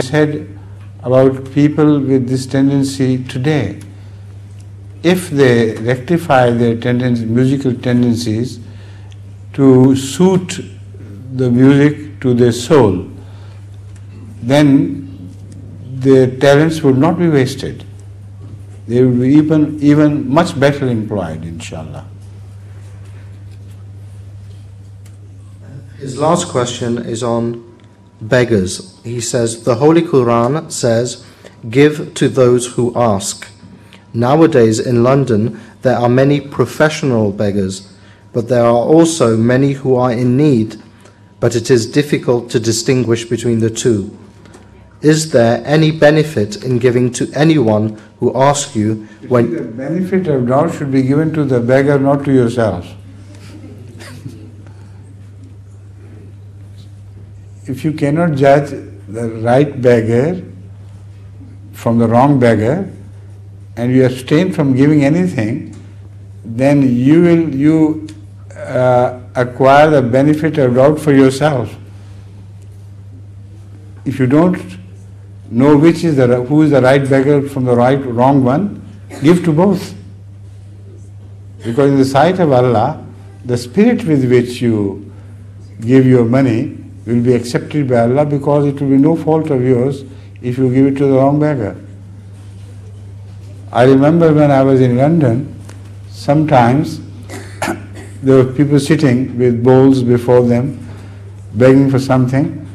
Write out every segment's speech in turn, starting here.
said about people with this tendency today. If they rectify their musical tendencies to suit the music to their soul, then their talents would not be wasted. They would be even much better employed, inshallah. His last question is on beggars. He says, the Holy Quran says, give to those who ask. Nowadays in London there are many professional beggars, but there are also many who are in need, but it is difficult to distinguish between the two. Is there any benefit in giving to anyone who asks you when... The benefit of doubt should be given to the beggar, not to yourself. If you cannot judge the right beggar from the wrong beggar, and you abstain from giving anything, then you acquire the benefit of doubt for yourself. If you don't know who is the right beggar from the wrong one, give to both. Because in the sight of Allah, the spirit with which you give your money will be accepted by Allah, because it will be no fault of yours if you give it to the wrong beggar. I remember when I was in London, sometimes there were people sitting with bowls before them, begging for something,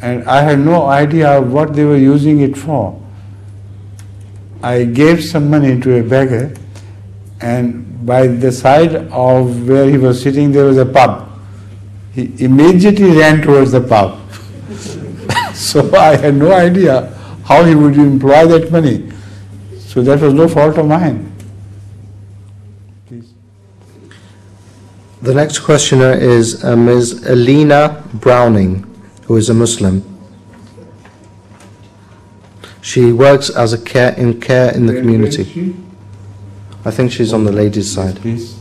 and I had no idea what they were using it for. I gave some money to a beggar, and by the side of where he was sitting there was a pub. He immediately ran towards the pub. So I had no idea how he would employ that money. So that was no fault of mine. Please. The next questioner is Ms. Elena Browning, who is a Muslim. She works as care in the community. I think she's on the ladies' side. Please.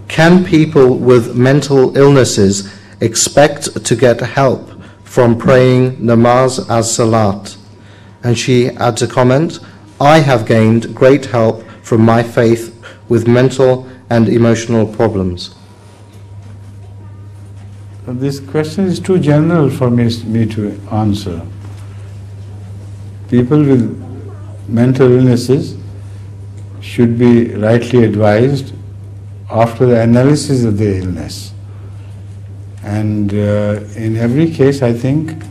Can people with mental illnesses expect to get help from praying namaz as salat? And she adds a comment, I have gained great help from my faith with mental and emotional problems. This question is too general for me to answer. People with mental illnesses should be rightly advised after the analysis of their illness. And in every case, I think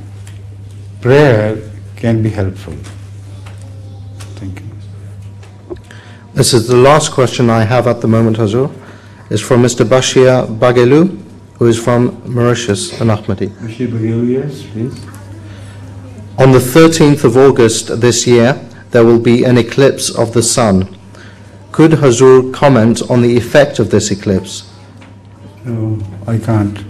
prayer can be helpful. Thank you. This is the last question I have at the moment, Hazur. It's from Mr. Bashir Bagelu, who is from Mauritius, an Ahmadi. Bashir Bagelu, yes, please. On the 13th of August this year, there will be an eclipse of the sun. Could Hazur comment on the effect of this eclipse? No, I can't.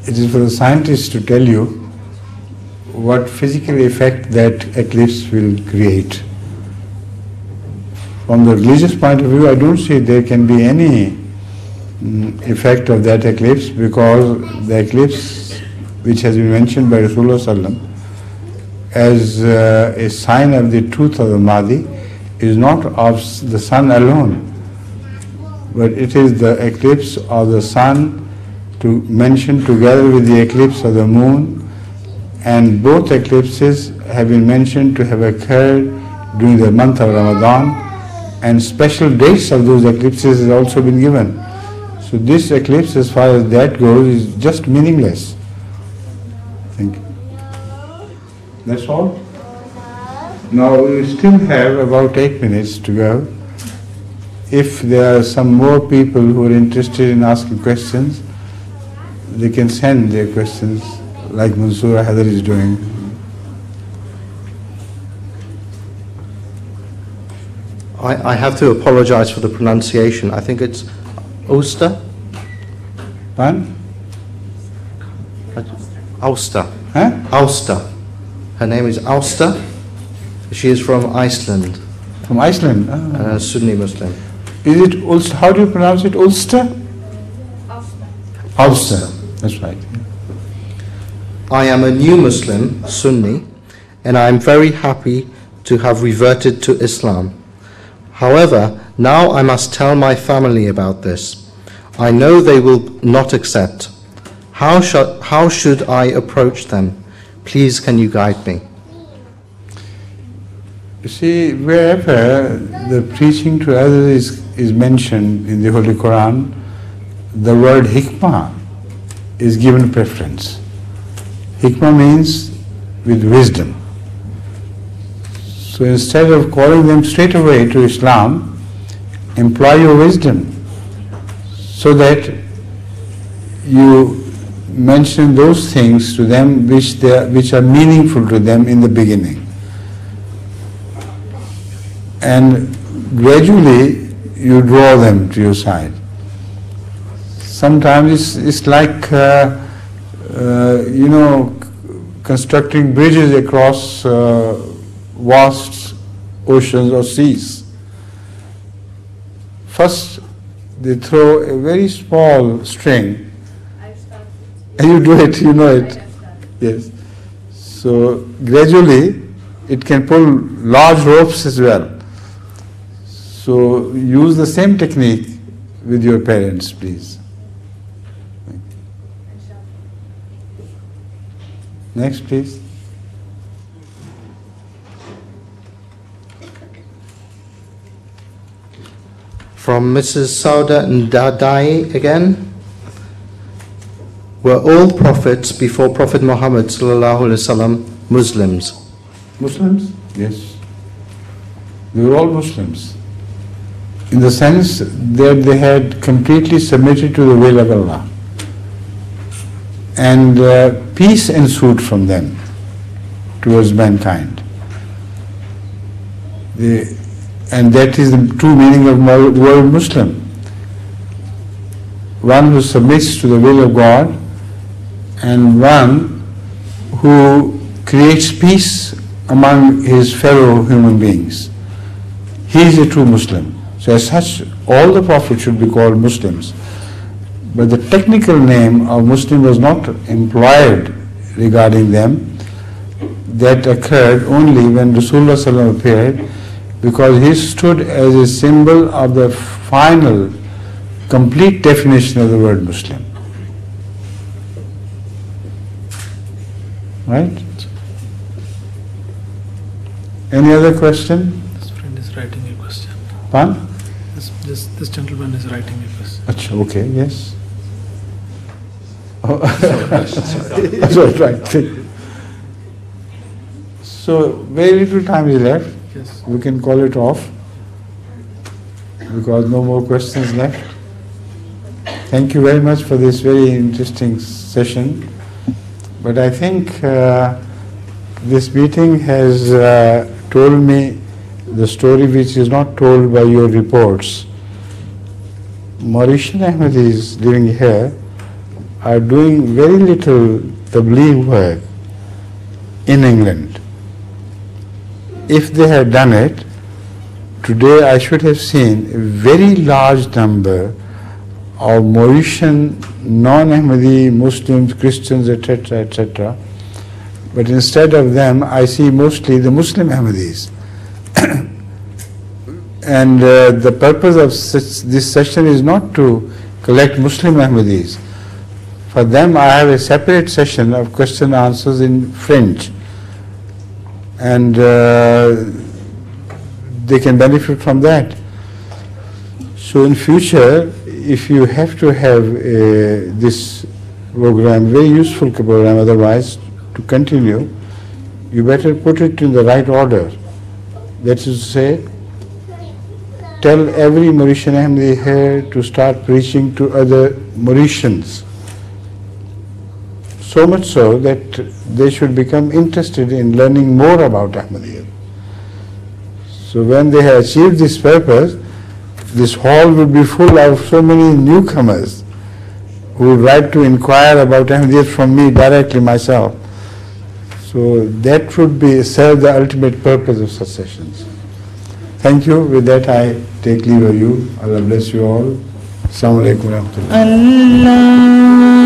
It is for the scientists to tell you what physical effect that eclipse will create. From the religious point of view, I don't see there can be any effect of that eclipse, because the eclipse which has been mentioned by Rasulullah Sallam as a sign of the truth of the Mahdi is not of the sun alone, but it is the eclipse of the sun to mention together with the eclipse of the moon, and both eclipses have been mentioned to have occurred during the month of Ramadan, and special dates of those eclipses has also been given. So this eclipse, as far as that goes, is just meaningless. Thank you. That's all? Now we still have about 8 minutes to go. If there are some more people who are interested in asking questions, they can send their questions like Mansoor Hadhrat is doing. I have to apologize for the pronunciation. I think it's Ulster? Pardon? Ulster. Huh? Ulster. Her name is Ulster. She is from Iceland. From Iceland? A Sunni Muslim. Is it Ulster? How do you pronounce it? Ulster? Hausa. That's right. I am a new Muslim, Sunni, and I am very happy to have reverted to Islam. However, now I must tell my family about this. I know they will not accept. How should I approach them? Please, can you guide me? You see, wherever the preaching to others is mentioned in the Holy Quran, the word hikmah is given preference. Hikmah means with wisdom. So instead of calling them straight away to Islam, employ your wisdom so that you mention those things to them which are meaningful to them in the beginning. And gradually you draw them to your side. Sometimes it's like constructing bridges across vast oceans or seas. First, they throw a very small string, and you do it, you know it. Yes. So gradually, it can pull large ropes as well. So use the same technique with your parents, please. Next, please. From Mrs. Sauda Ndadai again. Were all prophets before Prophet Muhammad ﷺ Muslims? Muslims? Yes. They were all Muslims, in the sense that they had completely submitted to the will of Allah. And peace ensued from them towards mankind. And that is the true meaning of the word Muslim. One who submits to the will of God and one who creates peace among his fellow human beings. He is a true Muslim. So as such, all the prophets should be called Muslims. But the technical name of Muslim was not employed regarding them. That occurred only when Rasulullah ﷺ appeared, because he stood as a symbol of the final, complete definition of the word Muslim. Right? Any other question? This friend is writing a question. Pardon? This gentleman is writing a question. Achha, okay, yes. Oh. That's right. So very little time is left. Yes. We can call it off because no more questions left. Thank you very much for this very interesting session. But I think this meeting has told me the story which is not told by your reports. Mauritian Ahmadis living here are doing very little tabligh work in England. If they had done it, today I should have seen a very large number of Mauritian non-Ahmadi Muslims, Christians, etc. But instead of them, I see mostly the Muslim Ahmadis. And the purpose of this session is not to collect Muslim Ahmadis. For them, I have a separate session of question and answers in French. And they can benefit from that. So in future, if you have to have this program, very useful program otherwise, to continue, you better put it in the right order. That is to say, tell every Mauritian Ahmadi here to start preaching to other Mauritians. So much so that they should become interested in learning more about Ahmadiyya. So when they have achieved this purpose, this hall would be full of so many newcomers who would like to inquire about Ahmadiyya from me directly myself. So that would serve the ultimate purpose of such sessions. Thank you. With that I take leave of you. Allah bless you all. Assalamu alaikum wa rahmatullah.